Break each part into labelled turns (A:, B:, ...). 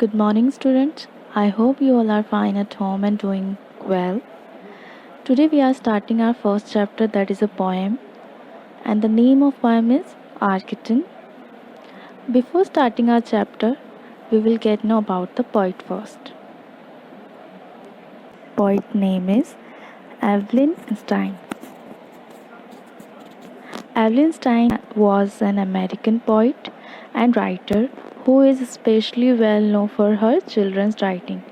A: Good morning, students. I hope you all are fine at home and doing well. Today we are starting our first chapter, that is a poem, and the name of poem is Our Kitten. Before starting our chapter, we will get know about the poet first. Poet name is Evelyn Stein. Evelyn Stein was an American poet and writer who is especially well known for her children's writing.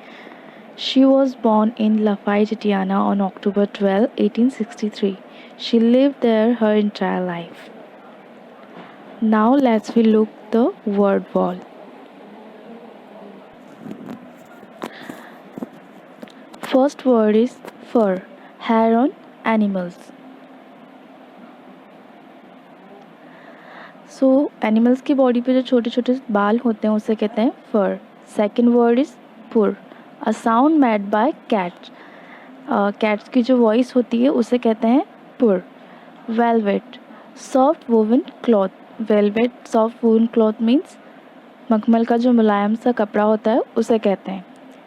A: She was born in Lafayette, Indiana on October 12, 1863. She lived there her entire life. Now let's we look the word wall. First word is fur, hair on animals. So animals की body पे जो छोटे छोटे बाल होते हैं उसे कहते हैं फर. सेकेंड वर्ड इज पुर, a sound made by cats. Cats की जो वॉइस होती है उसे कहते हैं पुर. Velvet, soft woven cloth. Velvet soft woven cloth means मखमल का जो मुलायम सा कपड़ा होता है उसे कहते हैं.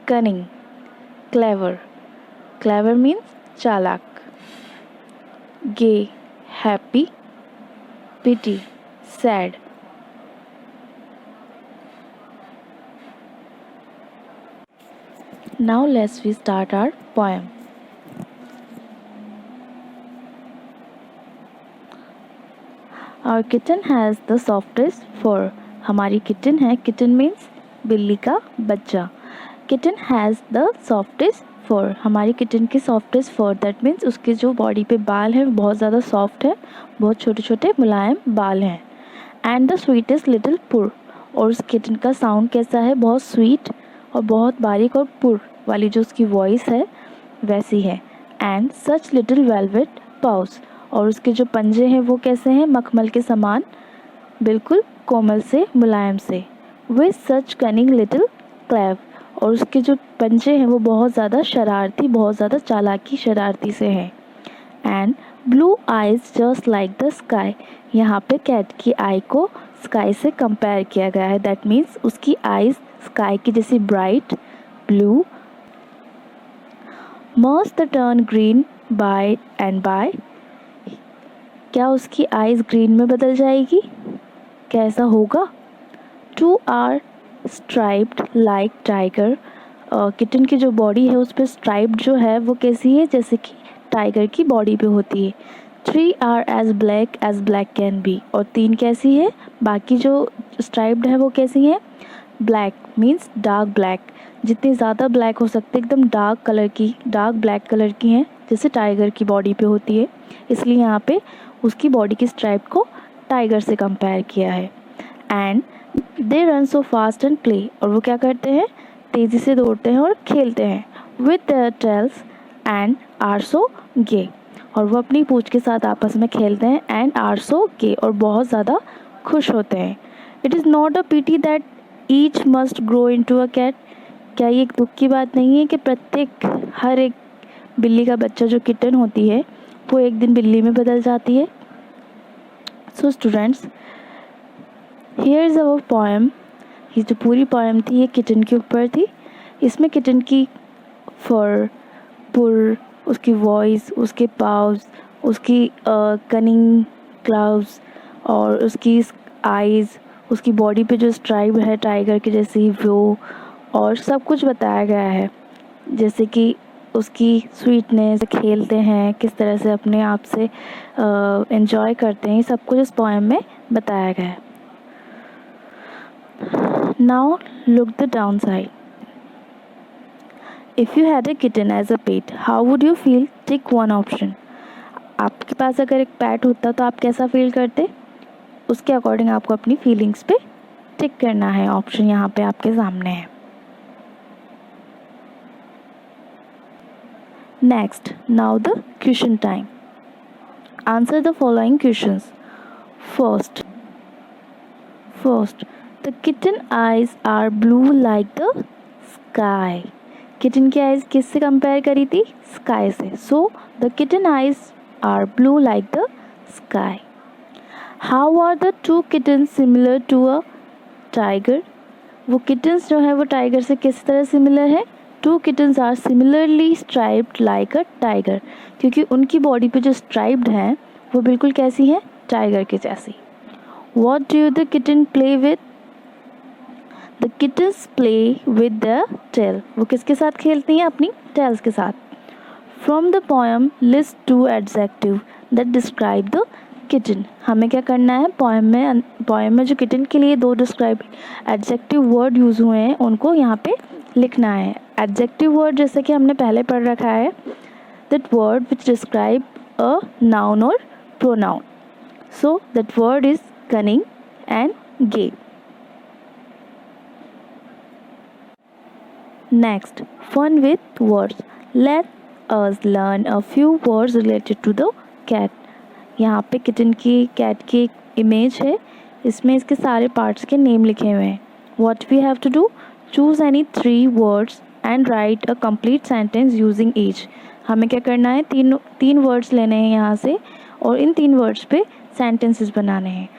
A: Cunning, clever. क्लेवर मीन्स चालाक. Gay, happy. Pity, sad. Now let's we start our poem. Our kitten has the softest fur. हमारी kitten है, kitten means बिल्ली का बच्चा. Kitten has the softest fur. हमारी kitten की softest fur, that means उसके जो बॉडी पे बाल हैं बहुत ज़्यादा सॉफ्ट है, बहुत छोटे छोटे मुलायम बाल हैं. एंड द स्वीटेस्ट लिटिल पुर, और उस किटन का साउंड कैसा है, बहुत स्वीट और बहुत बारीक और पुर वाली जो उसकी वॉइस है वैसी है. एंड सच लिटिल वेलवेट पाउस, और उसके जो पंजे हैं वो कैसे हैं, मखमल के समान बिल्कुल कोमल से मुलायम से. विथ सच कनिंग लिटिल क्लेव, और उसके जो पंजे हैं वो बहुत ज़्यादा शरारती, बहुत ज़्यादा चालाकी शरारती से हैं. And blue eyes just like the sky, यहाँ पे कैट की आई को स्काई से कंपेयर किया गया है. दैट मीन्स उसकी आइज स्काई की जैसी bright blue. Must they turn green by and by, क्या उसकी आइज ग्रीन में बदल जाएगी, कैसा होगा. Two are striped like tiger, kitten की जो बॉडी है उस पर स्ट्राइप्ड जो है वो कैसी है, जैसे कि टाइगर की बॉडी पे होती है. 3 are as black can be, और 3 कैसी है, बाकी जो स्ट्राइप्ड है वो कैसी है, ब्लैक मीन्स डार्क ब्लैक, जितनी ज़्यादा ब्लैक हो सकते एकदम डार्क कलर की, डार्क ब्लैक कलर की हैं जैसे टाइगर की बॉडी पे होती है. इसलिए यहाँ पे उसकी बॉडी की स्ट्राइप को टाइगर से कंपेयर किया है. And they run so fast and play, और वो क्या करते हैं, तेज़ी से दौड़ते हैं और खेलते हैं. With their tails and are so gay, और वो अपनी पूंछ के साथ आपस में खेलते हैं. एंड आर सो गे, और बहुत ज़्यादा खुश होते हैं. It is not a pity that each must grow into a cat, क्या ये एक दुख की बात नहीं है कि प्रत्येक हर एक बिल्ली का बच्चा जो किटन होती है वो एक दिन बिल्ली में बदल जाती है. So students, here is our poem. ये जो पूरी पोएम थी ये किटन के ऊपर थी. इसमें किटन की फर, पुर, उसकी वॉइस, उसके पाव्स, उसकी कनिंग क्लाउज, और उसकी आइज़, उसकी बॉडी पे जो स्ट्राइप है टाइगर की जैसी वो, और सब कुछ बताया गया है. जैसे कि उसकी स्वीटनेस, खेलते हैं किस तरह से, अपने आप से एंजॉय करते हैं, सब कुछ इस पोएम में बताया गया है. Now look the down side. If you had a kitten as a pet, how would you feel? Tick one option. आपके पास अगर एक पैट होता तो आप कैसा फील करते, उसके अकॉर्डिंग आपको अपनी फीलिंग्स पे टिक करना है. ऑप्शन यहाँ पे आपके सामने है. Next, now the question time. Answer the following questions. First, the kitten eyes are blue like the sky. Kitten की आइज किससे कंपेयर करी थी, स्काई से. So the kitten eyes are blue like the sky. How are the two kitten similar to a tiger. वो kittens जो है वो tiger से किस तरह सिमिलर है? 2 kittens are similarly striped like a tiger, क्योंकि उनकी बॉडी पे जो स्ट्राइप्ड हैं वो बिल्कुल कैसी हैं? टाइगर के जैसी। What do the kitten play with? The kittens play with the tail. वो किसके साथ खेलती हैं? अपनी tails के साथ। From the poem, list 2 adjective that describe the kitten. हमें क्या करना है? पोएम में जो किटन के लिए 2 डिस्क्राइब एडजेक्टिव वर्ड यूज़ हुए हैं उनको यहाँ पे लिखना है। एडजेक्टिव वर्ड जैसे कि हमने पहले पढ़ रखा है, that word which describe a noun or pronoun. So that word is cunning and gay. Next, fun with words. Let us learn a few words related to the cat. यहाँ पे kitten की कैट की एक image है, इसमें इसके सारे parts के नेम लिखे हुए हैं। What we have to do? Choose any 3 words and write a complete sentence using each. हमें क्या करना है? तीन वर्ड्स लेने हैं यहाँ से और इन 3 वर्ड्स पे सेंटेंसेस बनाने हैं।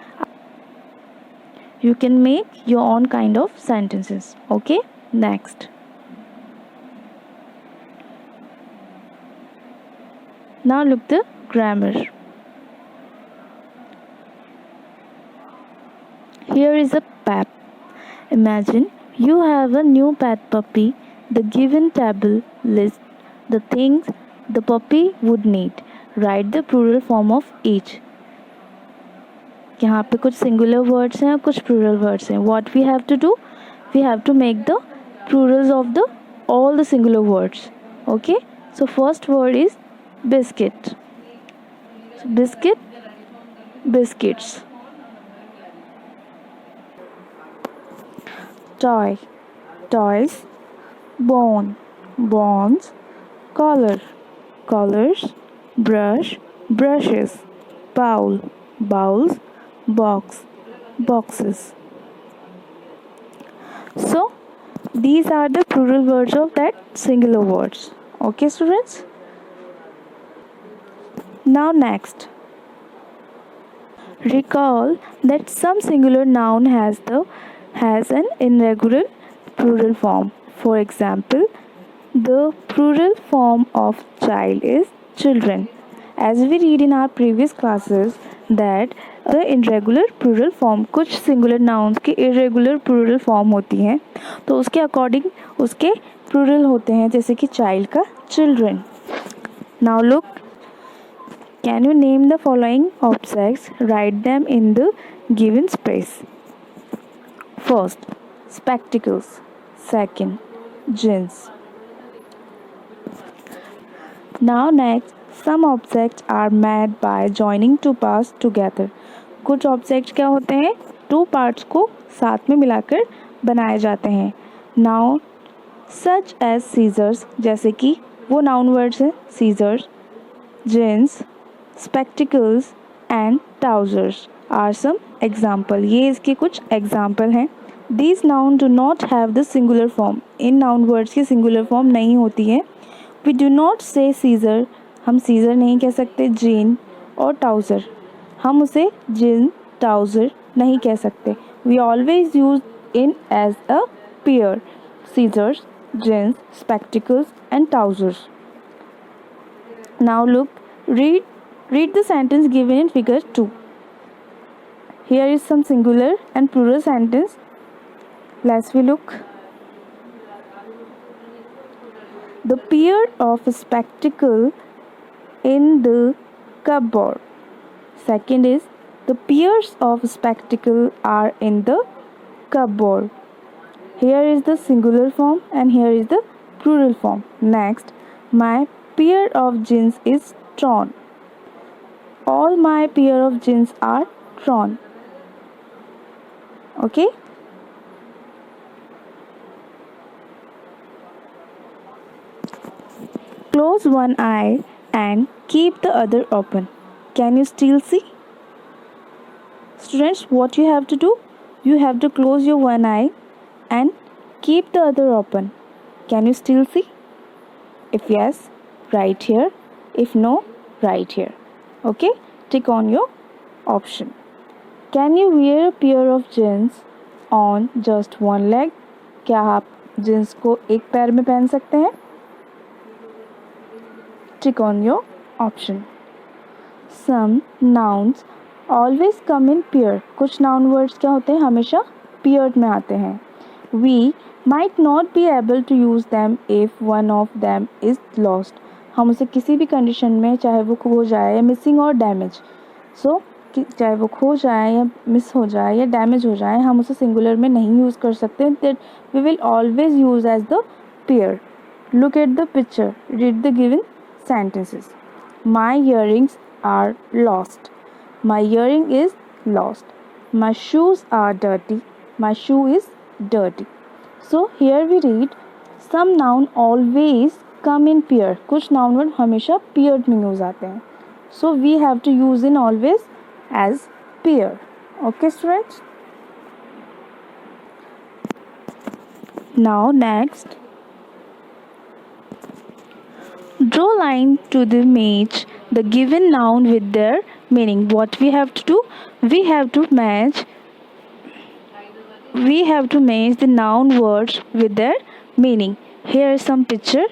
A: You can make your own kind of sentences. Okay? Next. Now look the grammar. Here is a pet. Imagine you have a new pet puppy. The given table lists the things the puppy would need. Write the plural form of each. यहाँ पे कुछ singular words हैं और कुछ plural words हैं. What we have to do? We have to make the plurals of all the singular words. Okay? So first word is biscuit. So biscuit, biscuits. Toy, toys. Bone, bones. Collar, collars. Brush, brushes. Bowl, bowls. Box, boxes. So these are the plural words of that singular words. Okay, students? Now next, recall that some singular noun has an irregular plural form. For example, the plural form of child is children. As we read in our previous classes that the irregular plural form, कुछ singular nouns की irregular plural form होती हैं, तो उसके according उसके plural होते हैं, जैसे कि child का children. Now look, can you name the following objects? Write them in the given space. First, spectacles. Second, jeans. Now next, some objects are made by joining 2 parts together. कुछ objects क्या होते हैं? 2 parts को साथ में मिलाकर बनाए जाते हैं. Now such as scissors, जैसे कि वो noun words हैं, scissors, jeans, spectacles and trousers are some example. ये इसके कुछ example हैं. These nouns do not have the singular form. In noun words की singular form नहीं होती है. We do not say scissor. हम scissor नहीं कह सकते. jean और trouser, हम उसे jean, trouser नहीं कह सकते. We always use in as a pair. Scissors, jeans, spectacles and trousers. Now look, read the sentence given in figure 2. Here is some singular and plural sentence. Let's look. The pair of spectacle in the cupboard. Second is, the pairs of spectacle are in the cupboard. Here is the singular form and here is the plural form. Next, my pair of jeans is torn. All my pair of jeans are torn. Okay? Close one eye and keep the other open. Can you still see? Students, what you have to do? You have to close your one eye and keep the other open. Can you still see? If yes, write here. If no, write here. Okay? Tick on your option. Can you wear a pair of jeans on just one leg? क्या आप jeans को एक पैर में पहन सकते हैं? Tick on your option. Some nouns always come in pair. कुछ noun words क्या होते हैं? हमेशा paired में आते हैं. We might not be able to use them if one of them is lost. हम उसे किसी भी कंडीशन में, चाहे वो खो जाए या मिसिंग और डैमेज, चाहे वो खो जाए या मिस हो जाए या डैमेज हो जाए, हम उसे सिंगुलर में नहीं यूज़ कर सकते. That we will always use as the pair. Look at the picture, read the given sentences. My earrings are lost. My earring is lost. My shoes are dirty. My shoe is dirty. So here we read some noun always come in pair. कुछ noun word हमेशा paired में use आते हैं. So we have to use in always as pair. Okay students? Now next, draw line to the match the given noun with their meaning. What we have to do? We have to match the noun words with their meaning. Here is some picture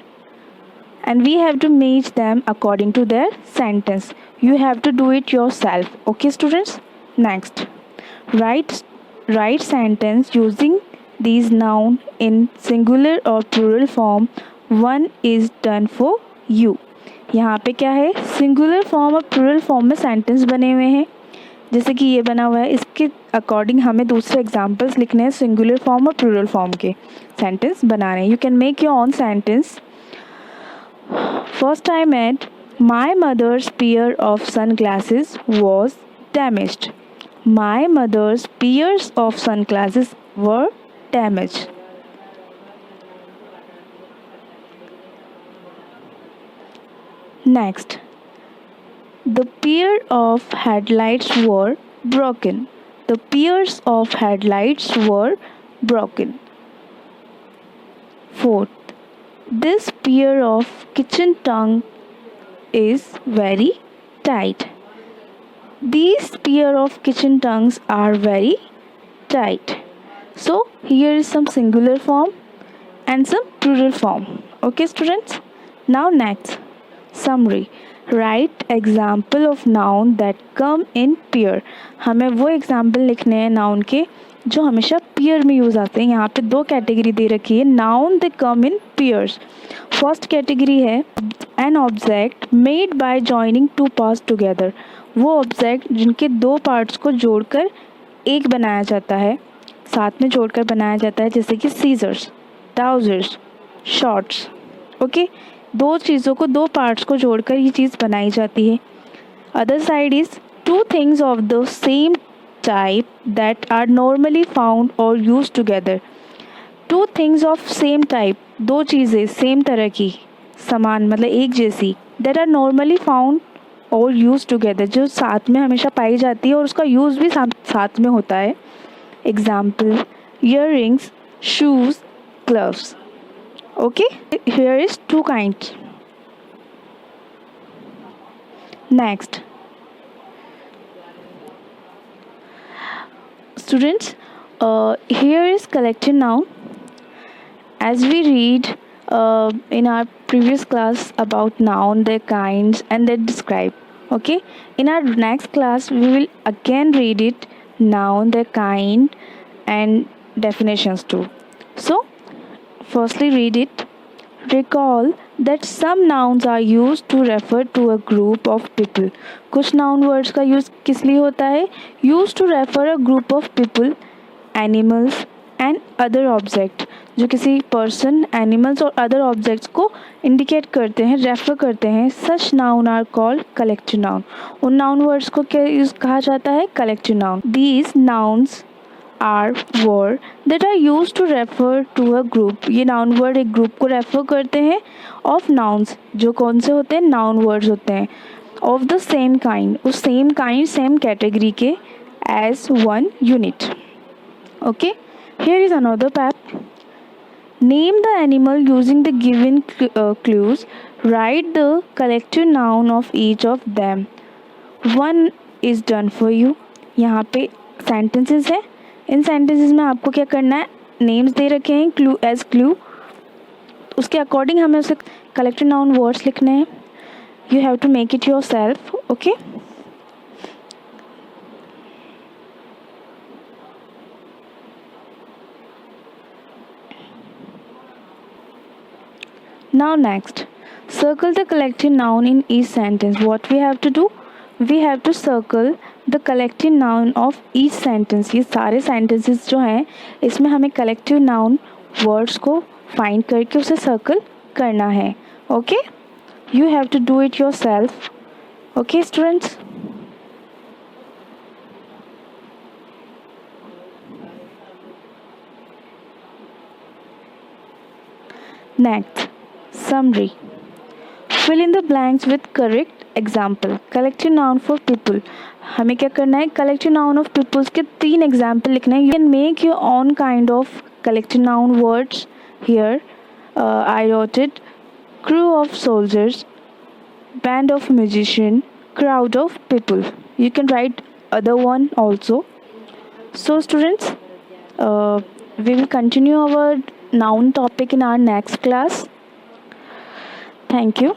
A: and we have to match them according to their sentence. You have to do it yourself. Okay students? Next, write sentence using these noun in singular or plural form. One is done for you. यहाँ पे क्या है? Singular form और plural form में sentence बने हुए हैं. जैसे कि ये बना हुआ है, इसके अकॉर्डिंग हमें दूसरे एग्जाम्पल्स लिखने हैं. सिंगुलर फॉर्म और प्लूरल फॉर्म के सेंटेंस बनाने हैं. You can make your own sentence. First I made my mother's pair of sun glasses was damaged. My mother's pairs of sun glasses were damaged. Next, the pair of headlights were broken. The pairs of headlights were broken. Fourth, this pair of kitchen tongue is very tight. These pair of kitchen tongues are very tight. So here is some singular form and some plural form. Okay students? Now next, summary. Write example of noun that come in pair. हमें वो example लिखने हैं noun के जो हमेशा pair में use आते हैं. यहाँ पे दो कैटेगरी दे रखी है. Noun they come in pairs. First category है an object made by joining two parts together. वो ऑब्जेक्ट जिनके दो पार्ट्स को जोड़कर एक बनाया जाता है, साथ में जोड़कर बनाया जाता है. जैसे कि सीजर्स, ट्राउजर्स, शॉर्ट्स. ओके, दो चीज़ों को, दो पार्ट्स को जोड़कर ये चीज़ बनाई जाती है. Other side is two things of the same type that are normally found or use together. Two things of same type, दो चीज़ें सेम तरह की, समान मतलब एक जैसी, that are normally found or use together, जो साथ में हमेशा पाई जाती है और उसका यूज़ भी साथ में होता है. Example, earrings, shoes, gloves. Okay, here is two kinds. Next, students, here is collective noun. As we read in our previous class about noun, their kinds and their describe. Okay, in our next class we will again read it, noun, their kind and definitions too. So firstly read it. Recall that some nouns are used to refer to a group of people. कुछ noun words का use किस लिए होता है? Used to refer a group of people, animals and other object. जो किसी person, animals और other objects को indicate करते हैं, refer करते हैं. Such noun are called collective noun. उन noun words को क्या use कहा जाता है? Collective noun. These nouns are word that are use to refer to a group. ये नाउन वर्ड एक ग्रुप को रेफर करते हैं ऑफ नाउन्स, जो कौन से होते हैं? नाउन वर्ड्स होते हैं. ऑफ द सेम काइंड, उस सेम काइंड सेम कैटेगरी के, as one unit. Okay, here is another page. Name the animal using the given clues. Write the collective noun of each of them. One is done for you. यहाँ पे sentences हैं. इन sentences में आपको क्या करना है? Names दे रखे हैं क्लू एज क्लू, उसके अकॉर्डिंग हमें उसे कलेक्टिव नाउन वर्ड्स लिखने हैं. You have to make it yourself. Okay. Now next, circle the collective noun in each sentence. What we have to do? We have to circle the collective noun of each sentence. ये सारे sentences जो हैं इसमें हमें collective noun words को find करके उसे circle करना है. Okay? You have to do it yourself. Okay, students? Next, summary. Fill in the blanks with correct example. Collective noun for people. हमें क्या करना है? Collective noun of peoples के 3 example लिखना है. You can make your own kind of collective noun words here. I wrote it. Crew of soldiers, band of musician, crowd of people. You can write other one also. So students, we will continue our noun topic in our next class. Thank you.